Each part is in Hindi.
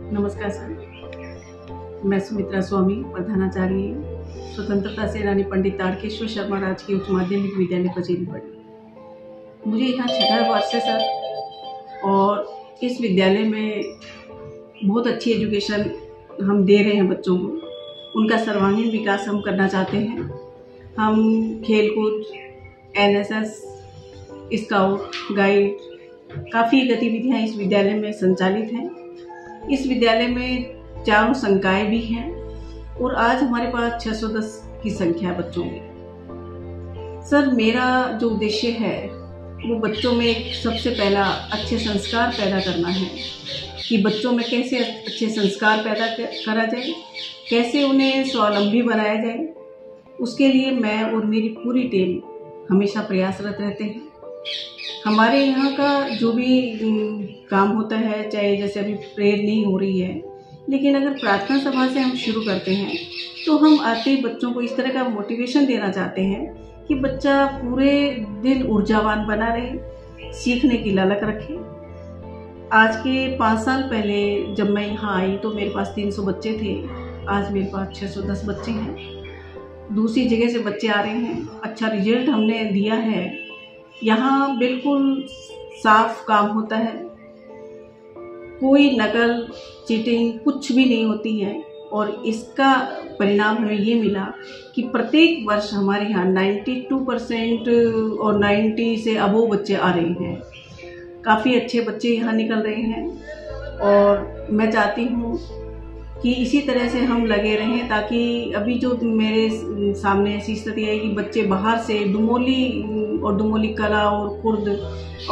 नमस्कार सर, मैं सुमित्रा स्वामी, प्रधानाचार्य स्वतंत्रता सेनानी पंडित तारकेश्वर शर्मा राजकीय उच्च माध्यमिक विद्यालय पचेरी पड़ी। मुझे यहाँ 6 वर्ष है सर, और इस विद्यालय में बहुत अच्छी एजुकेशन हम दे रहे हैं बच्चों को। उनका सर्वांगीण विकास हम करना चाहते हैं। हम खेलकूद, NSS, स्काउट गाइड, काफ़ी गतिविधियाँ इस विद्यालय में संचालित हैं। इस विद्यालय में 4 संकाय भी हैं और आज हमारे पास 610 की संख्या है बच्चों की। सर, मेरा जो उद्देश्य है वो बच्चों में एक सबसे पहला अच्छे संस्कार पैदा करना है कि बच्चों में कैसे अच्छे संस्कार पैदा करा जाए, कैसे उन्हें स्वावलंबी बनाया जाए। उसके लिए मैं और मेरी पूरी टीम हमेशा प्रयासरत रहते हैं। हमारे यहाँ का जो भी काम होता है, चाहे जैसे अभी प्रेयर नहीं हो रही है, लेकिन अगर प्रार्थना सभा से हम शुरू करते हैं तो हम आते ही बच्चों को इस तरह का मोटिवेशन देना चाहते हैं कि बच्चा पूरे दिन ऊर्जावान बना रहे, सीखने की ललक रखे। आज के 5 साल पहले जब मैं यहाँ आई तो मेरे पास 300 बच्चे थे, आज मेरे पास 610 बच्चे हैं। दूसरी जगह से बच्चे आ रहे हैं, अच्छा रिजल्ट हमने दिया है। यहाँ बिल्कुल साफ काम होता है, कोई नकल, चीटिंग कुछ भी नहीं होती है, और इसका परिणाम हमें ये मिला कि प्रत्येक वर्ष हमारे यहाँ 92% और 90 से अबोव बच्चे आ रहे हैं। काफ़ी अच्छे बच्चे यहाँ निकल रहे हैं, और मैं चाहती हूँ कि इसी तरह से हम लगे रहें, ताकि अभी जो मेरे सामने ऐसी स्थिति है कि बच्चे बाहर से डुमोली कला और खुर्द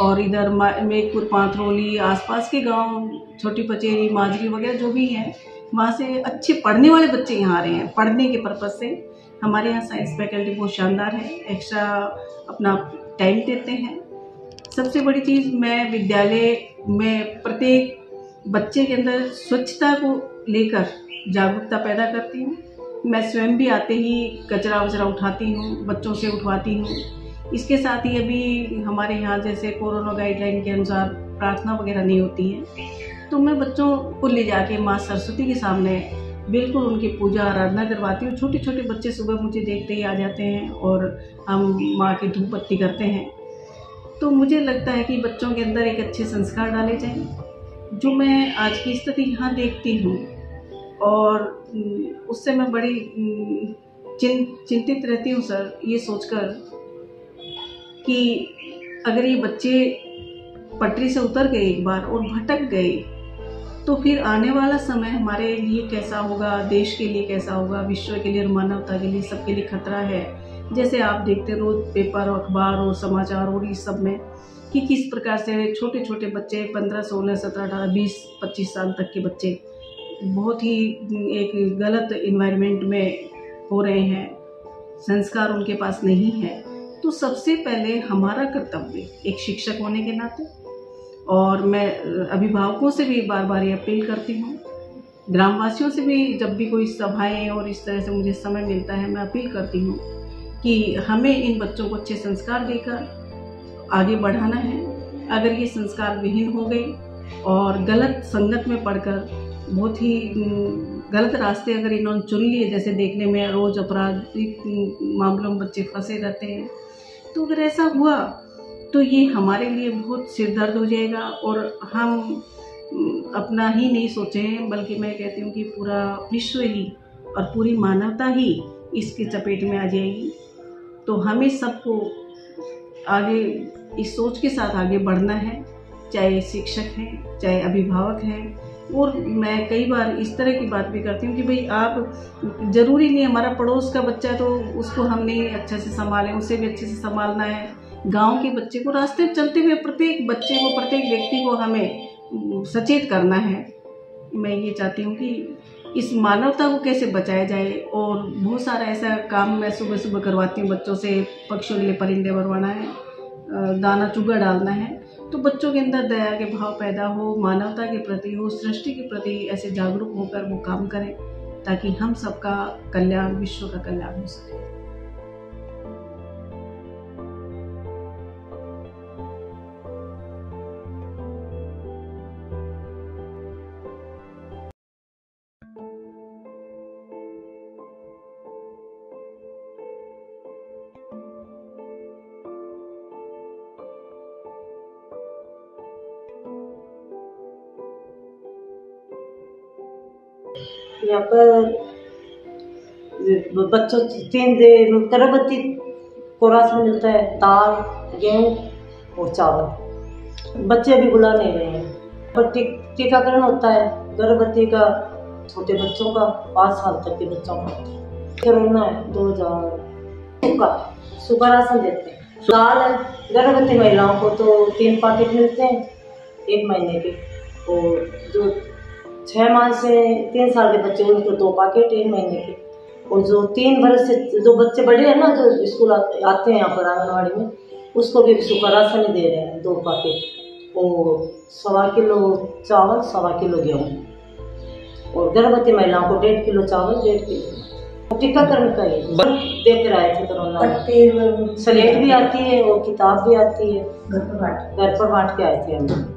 और इधर मेघपुर, पांथरोली, आसपास के गांव, छोटी पचेरी, माजरी वगैरह जो भी हैं, वहाँ से अच्छे पढ़ने वाले बच्चे यहाँ आ रहे हैं पढ़ने के पर्पज़ से। हमारे यहाँ साइंस फैकल्टी बहुत शानदार है, एक्स्ट्रा अपना टाइम देते हैं। सबसे बड़ी चीज़, मैं विद्यालय में प्रत्येक बच्चे के अंदर स्वच्छता को लेकर जागरूकता पैदा करती हूँ। मैं स्वयं भी आते ही कचरा वचरा उठाती हूँ, बच्चों से उठवाती हूँ। इसके साथ ही अभी हमारे यहाँ जैसे कोरोना गाइडलाइन के अनुसार प्रार्थना वगैरह नहीं होती है, तो मैं बच्चों को ले जाके माँ सरस्वती के सामने बिल्कुल उनकी पूजा आराधना करवाती हूँ। छोटे छोटे बच्चे सुबह मुझे देखते ही आ जाते हैं और हम माँ की धूप बत्ती करते हैं। तो मुझे लगता है कि बच्चों के अंदर एक अच्छे संस्कार डाले जाएं, जो मैं आज की स्थिति यहाँ देखती हूँ, और उससे मैं बड़ी चिंतित रहती हूँ सर, ये सोचकर कि अगर ये बच्चे पटरी से उतर गए एक बार और भटक गए, तो फिर आने वाला समय हमारे लिए कैसा होगा, देश के लिए कैसा होगा, विश्व के लिए, मानवता के लिए, सबके लिए खतरा है। जैसे आप देखते रोज पेपर और अखबार और समाचार और इस सब में कि किस प्रकार से छोटे छोटे बच्चे 15, 16, 17, 18, 20, 25 साल तक के बच्चे बहुत ही एक गलत इन्वायरमेंट में हो रहे हैं, संस्कार उनके पास नहीं है। तो सबसे पहले हमारा कर्तव्य एक शिक्षक होने के नाते, और मैं अभिभावकों से भी बार बार ये अपील करती हूँ, ग्रामवासियों से भी जब भी कोई सभाएं और इस तरह से मुझे समय मिलता है, मैं अपील करती हूँ कि हमें इन बच्चों को अच्छे संस्कार देकर आगे बढ़ाना है। अगर ये संस्कार विहीन हो गए और गलत संगत में पढ़कर बहुत ही गलत रास्ते अगर इन्होंने चुन लिए, जैसे देखने में रोज़ आपराधिक मामलों में बच्चे फंसे रहते हैं, तो अगर ऐसा हुआ तो ये हमारे लिए बहुत सिरदर्द हो जाएगा और हम अपना ही नहीं सोचें, बल्कि मैं कहती हूँ कि पूरा विश्व ही और पूरी मानवता ही इसकी चपेट में आ जाएगी। तो हमें सबको आगे इस सोच के साथ आगे बढ़ना है, चाहे शिक्षक हैं, चाहे अभिभावक हैं। और मैं कई बार इस तरह की बात भी करती हूँ कि भाई आप ज़रूरी नहीं हमारा पड़ोस का बच्चा है तो उसको हमने अच्छे से संभालें, उसे भी अच्छे से संभालना है। गांव के बच्चे को रास्ते चलते हुए प्रत्येक बच्चे को, प्रत्येक व्यक्ति को हमें सचेत करना है। मैं ये चाहती हूँ कि इस मानवता को कैसे बचाया जाए। और बहुत सारा ऐसा काम मैं सुबह सुबह करवाती हूँ बच्चों से। पक्षियों के लिए परिंदे भरवाना है, दाना चुगा डालना है, तो बच्चों के अंदर दया के भाव पैदा हो, मानवता के प्रति हो, सृष्टि के प्रति ऐसे जागरूक होकर वो काम करें ताकि हम सबका कल्याण, विश्व का कल्याण हो सके। यहाँ पर बच्चों गर्भवती को राशन मिलता है, दाल, गेहूँ और चावल। बच्चे अभी बुला नहीं रहे हैं, पर टीकाकरण होता है गर्भवती का, छोटे बच्चों का, 5 साल तक के बच्चों का। कोरोना है 2000 सूखा राशन देते हैं। दाल है गर्भवती महिलाओं को तो 3 पैकेट मिलते हैं 1 महीने के, और जो 6 माह से 3 साल के बच्चे उनको 2 पैकेट 1 महीने के, और जो 3 बरस से जो बच्चे बड़े हैं ना, जो स्कूल आते हैं यहाँ पर आंगनबाड़ी में, उसको भी सूखा राशन ही दे रहे हैं 2 पैकेट, और 1.25 किलो चावल, 1.25 किलो गेहूँ, और गर्भवती महिलाओं को 1.5 किलो चावल, 1.5 किलो। टीकाकरण का ही देकर आए थे कोरोना में। स्लेट भी आती है और किताब भी आती है, घर पर बांट के आए थे हम।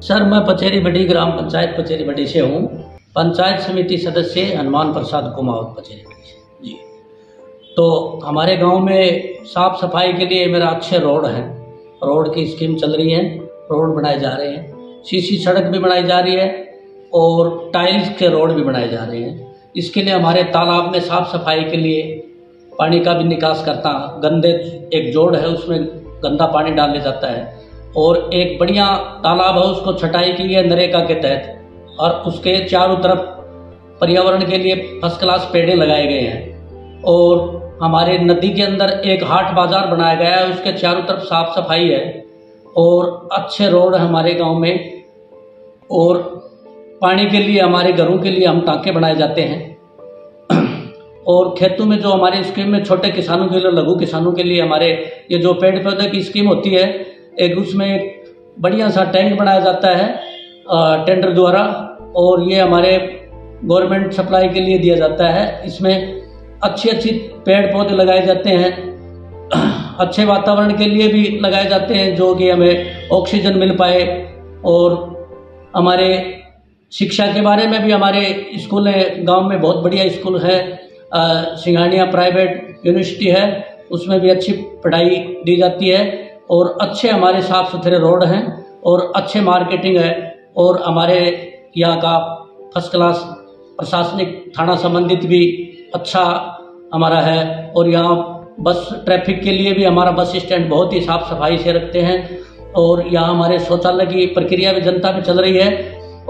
सर, मैं पचेरी बड़ी ग्राम पंचायत पचेरी बड़ी से हूँ। पंचायत समिति सदस्य हनुमान प्रसाद कुमावत पचेरी बड़ी से जी। तो हमारे गांव में साफ सफाई के लिए मेरा अक्षय रोड है, रोड की स्कीम चल रही है, रोड बनाए जा रहे हैं, सीसी सड़क भी बनाई जा रही है, और टाइल्स के रोड भी बनाए जा रहे हैं। इसके लिए हमारे तालाब में साफ सफाई के लिए पानी का भी निकास करता, गंदे एक जोड़ है उसमें गंदा पानी डाल जाता है, और एक बढ़िया तालाब है उसको छटाई की है नरेगा के तहत, और उसके चारों तरफ पर्यावरण के लिए फर्स्ट क्लास पेड़े लगाए गए हैं। और हमारे नदी के अंदर एक हाट बाजार बनाया गया है, उसके चारों तरफ साफ सफाई है और अच्छे रोड है हमारे गांव में। और पानी के लिए हमारे घरों के लिए हम टांके बनाए जाते हैं। और खेतों में जो हमारे स्कीम में छोटे किसानों के लिए, लघु किसानों के लिए हमारे ये जो पेड़ पौधे की स्कीम होती है, एक उसमें बढ़िया सा टैंक बनाया जाता है टेंडर द्वारा, और ये हमारे गवर्नमेंट सप्लाई के लिए दिया जाता है। इसमें अच्छी पेड़ पौधे लगाए जाते हैं, अच्छे वातावरण के लिए भी लगाए जाते हैं जो कि हमें ऑक्सीजन मिल पाए। और हमारे शिक्षा के बारे में भी हमारे स्कूल है, गांव में बहुत बढ़िया स्कूल है, सिंघानिया प्राइवेट यूनिवर्सिटी है, उसमें भी अच्छी पढ़ाई दी जाती है। और अच्छे हमारे साफ सुथरे रोड हैं और अच्छे मार्केटिंग है, और हमारे यहाँ का फर्स्ट क्लास प्रशासनिक थाना संबंधित भी अच्छा हमारा है। और यहाँ बस ट्रैफिक के लिए भी हमारा बस स्टैंड बहुत ही साफ सफाई से रखते हैं। और यहाँ हमारे शौचालय की प्रक्रिया भी जनता में चल रही है,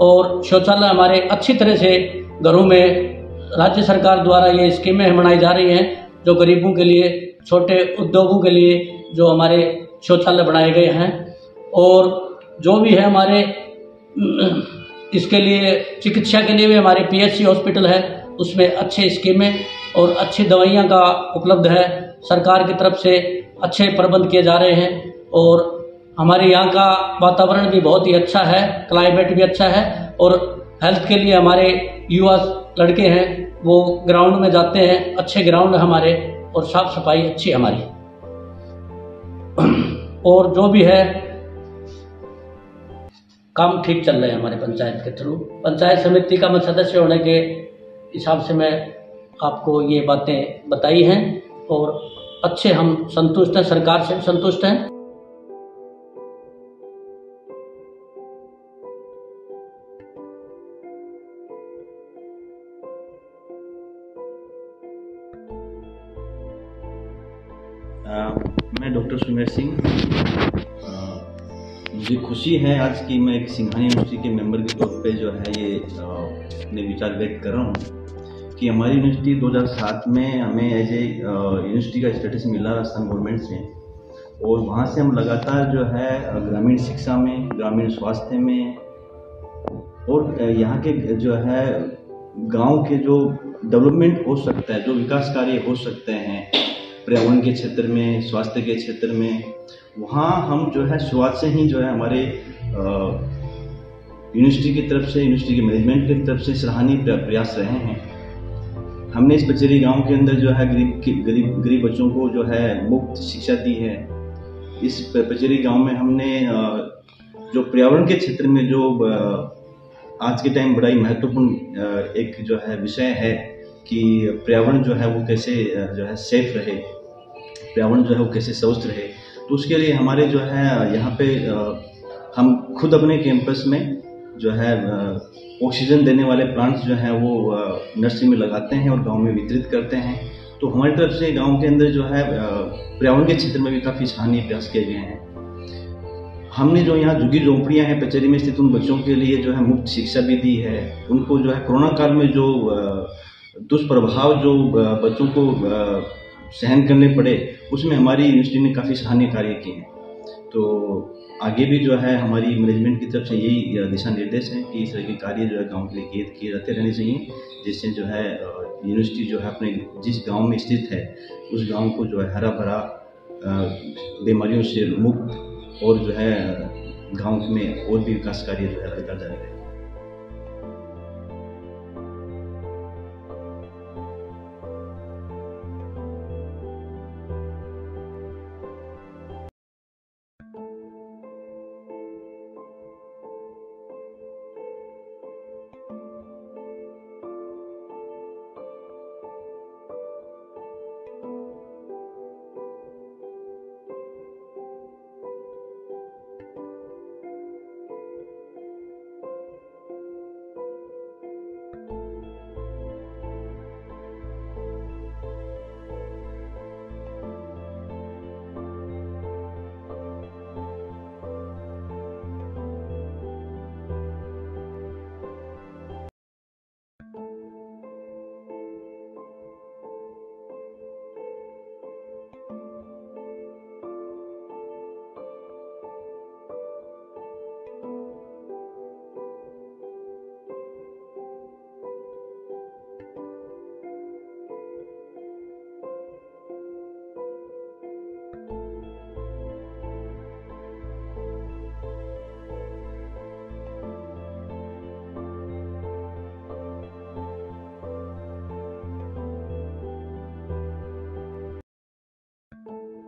और शौचालय हमारे अच्छी तरह से घरों में राज्य सरकार द्वारा ये स्कीमें बनाई जा रही हैं, जो गरीबों के लिए, छोटे उद्योगों के लिए जो हमारे शौचालय बनाए गए हैं। और जो भी है हमारे इसके लिए चिकित्सा के लिए भी हमारे PHC हॉस्पिटल है, उसमें अच्छे स्कीमें और अच्छी दवाइयाँ का उपलब्ध है, सरकार की तरफ से अच्छे प्रबंध किए जा रहे हैं। और हमारे यहाँ का वातावरण भी बहुत ही अच्छा है, क्लाइमेट भी अच्छा है, और हेल्थ के लिए हमारे युवा लड़के हैं वो ग्राउंड में जाते हैं, अच्छे ग्राउंड हमारे, और साफ सफाई अच्छी हमारी। और जो भी है काम ठीक चल रहे हैं हमारे पंचायत के थ्रू। पंचायत समिति का मैं सदस्य होने के हिसाब से मैं आपको ये बातें बताई हैं, और अच्छे हम संतुष्ट हैं, सरकार से संतुष्ट हैं। मैं डॉक्टर सुमेर सिंह। मुझे खुशी है आज की मैं एक सिंघानिया यूनिवर्सिटी के मेंबर के तौर पे जो है ये अपने विचार व्यक्त कर रहा हूँ कि हमारी यूनिवर्सिटी 2007 में हमें एज ए यूनिवर्सिटी का स्टेटस मिला राजस्थान गवर्नमेंट से, और वहाँ से हम लगातार जो है ग्रामीण शिक्षा में, ग्रामीण स्वास्थ्य में, और यहाँ के जो है गांव के जो डेवलपमेंट हो सकता है, जो विकास कार्य हो सकते हैं पर्यावरण के क्षेत्र में, स्वास्थ्य के क्षेत्र में, वहाँ हम जो है शुरुआत से ही जो है हमारे यूनिवर्सिटी की तरफ से, यूनिवर्सिटी के मैनेजमेंट की तरफ से सराहनीय प्रयास रहे हैं। हमने इस पचेरी गांव के अंदर जो है गरीब बच्चों को जो है मुफ्त शिक्षा दी है। इस पचेरी गांव में हमने जो पर्यावरण के क्षेत्र में जो आज के टाइम बड़ा ही महत्वपूर्ण एक जो है विषय है कि पर्यावरण जो है वो कैसे जो है सेफ रहे, पर्यावरण जो है वो कैसे स्वस्थ रहे, तो उसके लिए हमारे जो है यहाँ पे हम खुद अपने कैंपस में जो है ऑक्सीजन देने वाले प्लांट्स जो हैं वो नर्सरी में लगाते हैं और गांव में वितरित करते हैं। तो हमारी तरफ से गांव के अंदर जो है पर्यावरण के क्षेत्र में भी काफ़ी सराहनीय प्रयास किए गए हैं। हमने जो यहाँ झुग्गी झोंपड़ियाँ हैं पचेरी में स्थित, उन बच्चों के लिए जो है मुफ्त शिक्षा भी दी है। उनको जो है कोरोना काल में जो दुष्प्रभाव जो बच्चों को सहन करने पड़े, उसमें हमारी यूनिवर्सिटी ने काफ़ी सराहनीय कार्य किए हैं। तो आगे भी जो है हमारी मैनेजमेंट की तरफ से यही दिशा निर्देश है कि इस तरह के कार्य जो है गांव के लिए किए जाते रहने चाहिए, जिससे जो है यूनिवर्सिटी जो है अपने जिस गांव में स्थित है उस गांव को जो है हरा भरा, बीमारियों से मुक्त, और जो है गांव में और भी विकास कार्य जो है लगातार जारी रहे।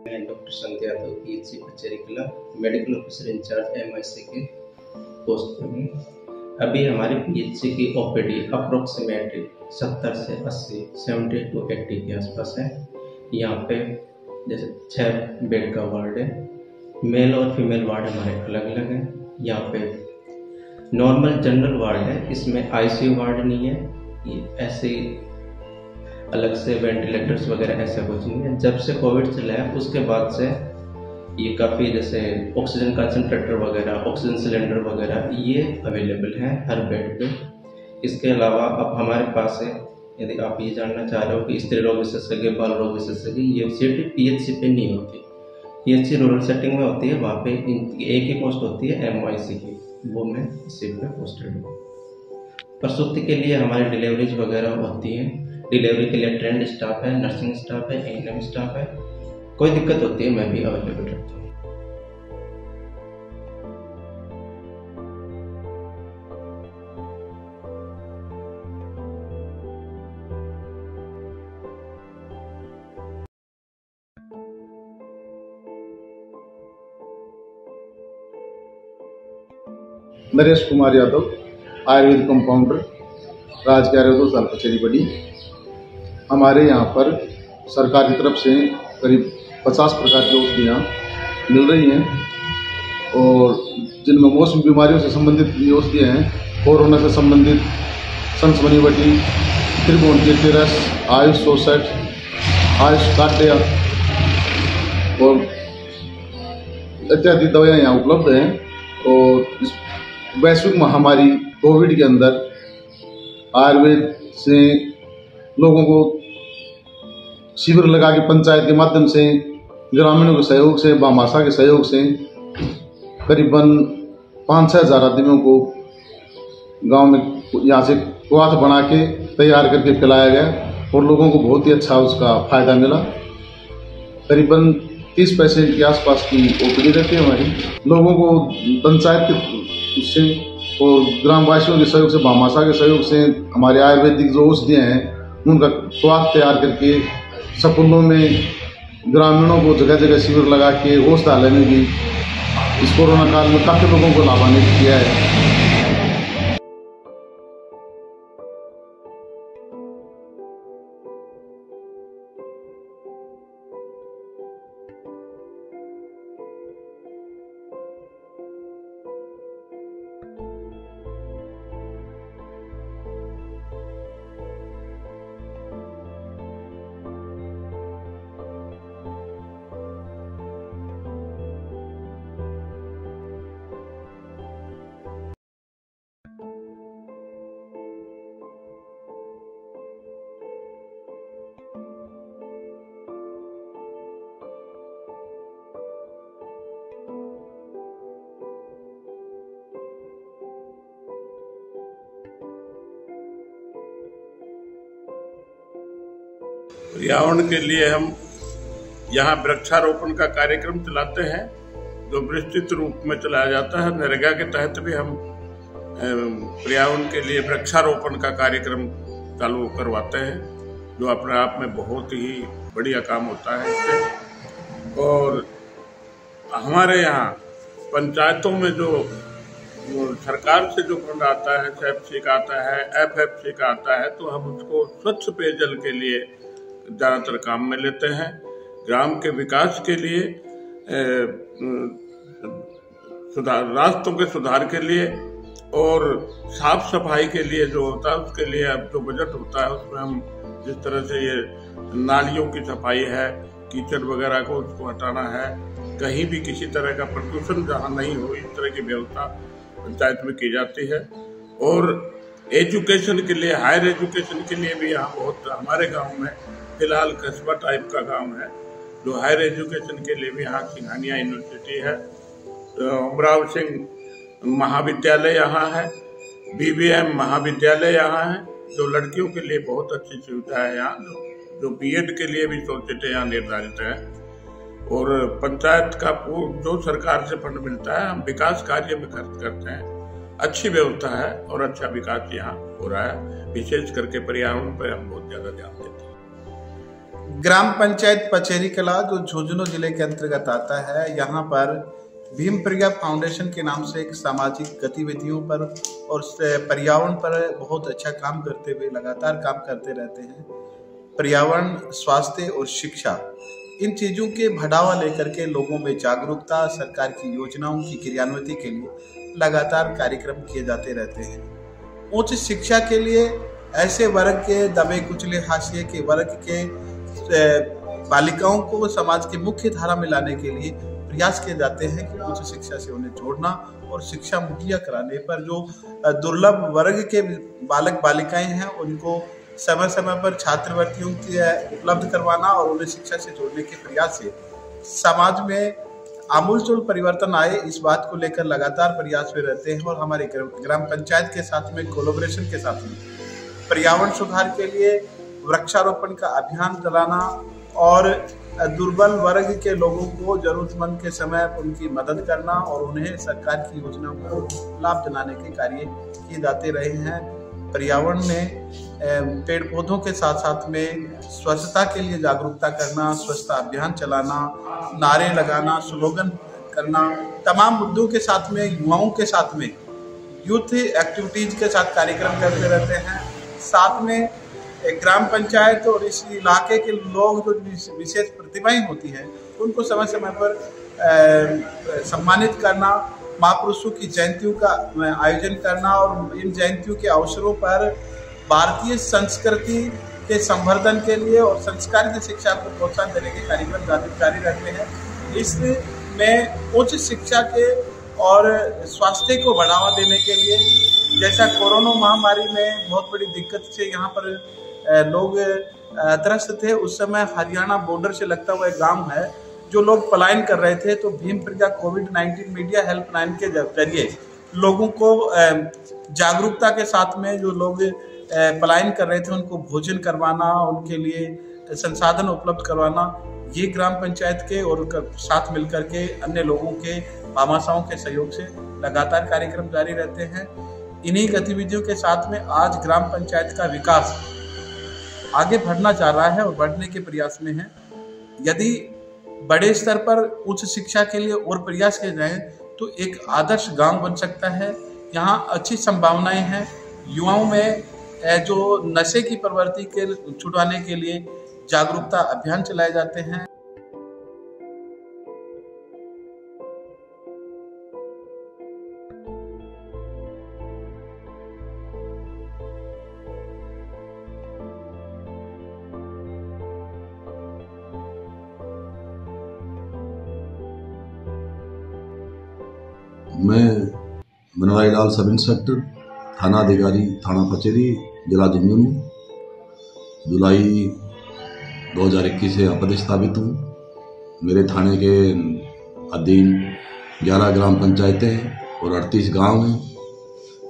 मैं डॉक्टर संध्या यादव PHC पचेरी कला मेडिकल ऑफिसर इंचार्ज MIC के पोस्ट पर हूँ। अभी हमारे PHC की OPD अप्रोक्सीमेटली 70 से 80, 70 to 80 के आसपास है। यहाँ पे जैसे 6 बेड का वार्ड है, मेल और फीमेल वार्ड हमारे अलग अलग हैं। यहाँ पे नॉर्मल जनरल वार्ड है, इसमें ICU वार्ड नहीं है, ये ऐसे अलग से वेंटिलेटर्स वगैरह ऐसा कुछ नहीं है। जब से कोविड चला है उसके बाद से ये काफ़ी जैसे ऑक्सीजन कंसंट्रेटर वगैरह, ऑक्सीजन सिलेंडर वगैरह ये अवेलेबल हैं हर बेड पे। इसके अलावा अब हमारे पास है, यदि आप ये जानना चाह रहे हो कि स्त्री रोग विशेषज्ञ, बाल रोग विशेषज्ञ, ये सीट PHC पे नहीं होती, PHC रूरल सेटिंग में होती है। वहाँ पे एक ही पोस्ट होती है MIC की, वो मैं इसी पे पोस्टेड हूँ। प्रसूति के लिए हमारी डिलीवरीज वगैरह होती हैं, डिलीवरी के लिए ट्रेंड स्टाफ है, नर्सिंग स्टाफ है, ANM स्टाफ है। कोई दिक्कत होती है मैं भी अवेलेबल रहता हूँ। नरेश कुमार यादव, आयुर्वेद कंपाउंडर, राजकीय आयुर्वेद साल पचेरी बड़ी। हमारे यहाँ पर सरकार की तरफ से करीब 50 प्रकार की औषधियाँ मिल रही हैं और जिनमें मौसमी बीमारियों से संबंधित औषधियाँ हैं, कोरोना से संबंधित सनसनी बटी, त्रिभुवन के तिरस, आयुष 64, आयुष काट्या और इत्यादि दवाइयाँ यहाँ उपलब्ध हैं। और इस वैश्विक महामारी कोविड के अंदर आयुर्वेद से लोगों को शिविर लगा के पंचायत के माध्यम से, ग्रामीणों के सहयोग से, भामाशाह के सहयोग से करीबन 5-6 हज़ार आदमियों को गांव में यहाँ से क्वाथ बना के तैयार करके पिलाया गया और लोगों को बहुत ही अच्छा उसका फायदा मिला। करीबन 30 पेशेंट के आसपास की OPD रहती है हमारी। लोगों को पंचायत के उससे और ग्रामवासियों के सहयोग से, भामाशाह के सहयोग से हमारे आयुर्वेदिक जो औषधियाँ हैं उनका स्वाद तैयार करके स्कूलों में ग्रामीणों को जगह जगह शिविर लगा के औषधालय में भी इस कोरोना काल में काफ़ी लोगों को लाभान्वित किया है। पर्यावरण के लिए हम यहाँ वृक्षारोपण का कार्यक्रम चलाते हैं, जो विस्तृत रूप में चलाया जाता है। नरेगा के तहत भी हम पर्यावरण के लिए वृक्षारोपण का कार्यक्रम चालू करवाते हैं, जो अपने आप में बहुत ही बढ़िया काम होता है इससे। और हमारे यहाँ पंचायतों में जो सरकार से जो फंड आता है, SEFC का आता है, FFC का आता है, तो हम उसको स्वच्छ पेयजल के लिए ज़्यादातर काम में लेते हैं। ग्राम के विकास के लिए, रास्तों के सुधार के लिए और साफ सफाई के लिए जो होता है उसके लिए अब जो बजट होता है उसमें हम जिस तरह से ये नालियों की सफाई है, कीचड़ वगैरह को उसको हटाना है, कहीं भी किसी तरह का प्रदूषण जहाँ नहीं हो, इस तरह की व्यवस्था पंचायत में की जाती है। और एजुकेशन के लिए, हायर एजुकेशन के लिए भी यहाँ बहुत, हमारे गांव में फिलहाल कस्बा टाइप का गांव है, जो हायर एजुकेशन के लिए भी यहाँ सिंघानिया यूनिवर्सिटी है, अमराव सिंह महाविद्यालय यहाँ है, BVM महाविद्यालय यहाँ है, जो लड़कियों के लिए बहुत अच्छी सुविधा है यहाँ, जो B.Ed के लिए भी सोचते यहाँ निर्धारित है। और पंचायत का जो सरकार से फंड मिलता है हम विकास कार्य में खर्च करते हैं। अच्छी व्यवस्था है और अच्छा विकास यहाँ हो रहा है। विशेष करके पर्यावरण पर हम बहुत ज्यादा ध्यान देते हैं। ग्राम पंचायत पचेरी कला जो झुंझुनू जिले के अंतर्गत आता है, यहाँ पर भीम प्रिया फाउंडेशन के नाम से एक सामाजिक गतिविधियों पर और पर्यावरण पर बहुत अच्छा काम करते हुए लगातार काम करते रहते हैं। पर्यावरण, स्वास्थ्य और शिक्षा, इन चीज़ों के बढ़ावा लेकर के लोगों में जागरूकता, सरकार की योजनाओं की क्रियान्विति के लिए लगातार कार्यक्रम किए जाते रहते हैं। उच्च शिक्षा के लिए ऐसे वर्ग के दबे कुचले हाशिए के वर्ग के बालिकाओं को समाज की मुख्य धारा में लाने के लिए प्रयास किए जाते हैं कि उच्च शिक्षा से उन्हें जोड़ना और शिक्षा मुहैया कराने पर जो दुर्लभ वर्ग के बालक बालिकाएं हैं उनको समय समय पर छात्रवृत्तियों की उपलब्ध करवाना और उन्हें शिक्षा से जोड़ने के प्रयास से समाज में आमूलचूल परिवर्तन आए, इस बात को लेकर लगातार प्रयास में रहते हैं। और हमारे ग्राम पंचायत के साथ में कोलैबोरेशन के साथ में पर्यावरण सुधार के लिए वृक्षारोपण का अभियान चलाना और दुर्बल वर्ग के लोगों को जरूरतमंद के समय उनकी मदद करना और उन्हें सरकार की योजनाओं को लाभ दिलाने के कार्य किए जाते रहे हैं। पर्यावरण में पेड़ पौधों के साथ साथ में स्वच्छता के लिए जागरूकता करना, स्वच्छता अभियान चलाना, नारे लगाना, स्लोगन करना, तमाम मुद्दों के साथ में युवाओं के साथ में यूथ एक्टिविटीज के साथ कार्यक्रम करते रहते हैं। साथ में एक ग्राम पंचायत और इस इलाके के लोग जो विशेष प्रतिभाएं होती हैं उनको समय समय पर सम्मानित करना, महापुरुषों की जयंतियों का आयोजन करना और इन जयंतियों के अवसरों पर भारतीय संस्कृति के संवर्धन के लिए और संस्कार की शिक्षा को प्रोत्साहन देने के कार्यक्रम जारी रहते हैं। इसमें उच्च शिक्षा के और स्वास्थ्य को बढ़ावा देने के लिए, जैसा कोरोना महामारी में बहुत बड़ी दिक्कत से यहाँ पर लोग त्रस्त थे, उस समय हरियाणा बॉर्डर से लगता हुआ एक गांव है जो लोग पलायन कर रहे थे, तो भीम प्रिया कोविड-19 मीडिया हेल्पलाइन के जरिए लोगों को जागरूकता के साथ में जो लोग पलायन कर रहे थे उनको भोजन करवाना, उनके लिए संसाधन उपलब्ध करवाना, ये ग्राम पंचायत के और साथ मिलकर के अन्य लोगों के भामाशाहों के सहयोग से लगातार कार्यक्रम जारी रहते हैं। इन्हीं गतिविधियों के साथ में आज ग्राम पंचायत का विकास आगे बढ़ना चाह रहा है और बढ़ने के प्रयास में है। यदि बड़े स्तर पर उच्च शिक्षा के लिए और प्रयास किए जाएं तो एक आदर्श गांव बन सकता है। यहाँ अच्छी संभावनाएं हैं। युवाओं में जो नशे की प्रवृत्ति के छुड़वाने के लिए जागरूकता अभियान चलाए जाते हैं। मैं बनवारी लाल, सब इंस्पेक्टर, थाना अधिकारी, थाना पचेरी, जिला झुंझुनू, जुलाई 2021 से अपदस्थापित हूँ। मेरे थाने के अधीन 11 ग्राम पंचायतें और 38 गांव हैं।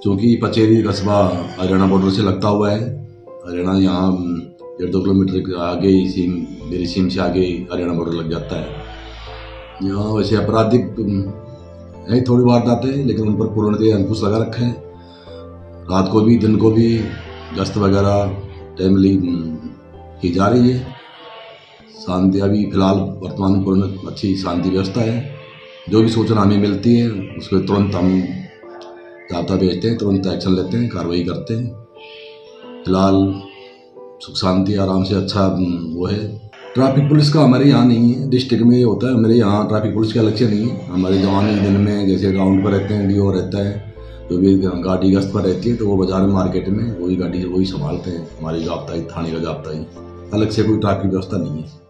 चूँकि पचेरी कस्बा हरियाणा बॉर्डर से लगता हुआ है, हरियाणा यहाँ 1.5 किलोमीटर आगे ही मेरी सीम से आगे हरियाणा बॉर्डर लग जाता है। यहाँ वैसे आपराधिक नहीं थोड़ी वारदातें हैं, लेकिन उन पर पूर्णतः अंकुश लगा रखा है। रात को भी दिन को भी गश्त वगैरह टाइमली की जा रही है। शांति अभी फिलहाल वर्तमान में पूर्ण अच्छी शांति व्यवस्था है। जो भी सूचना हमें मिलती है उसको तुरंत हम जाब्ता भेजते हैं, तुरंत एक्शन लेते हैं, कार्रवाई करते हैं। फिलहाल सुख शांति आराम से अच्छा वो है। ट्रैफिक पुलिस का हमारे यहाँ नहीं है, डिस्ट्रिक्ट में ये होता है। हमारे यहाँ ट्रैफिक पुलिस का लक्ष्य नहीं है। हमारे जवान दिन में जैसे राउंड पर रहते हैं, डीओ रहता है, जो भी गाड़ी गश्त पर रहती है तो वो बाजार में मार्केट में वही गाड़ी वही संभालते हैं। हमारी जाब्ता ही, थाने का जाब्ता ही, अलग से कोई ट्रैफिक व्यवस्था नहीं है।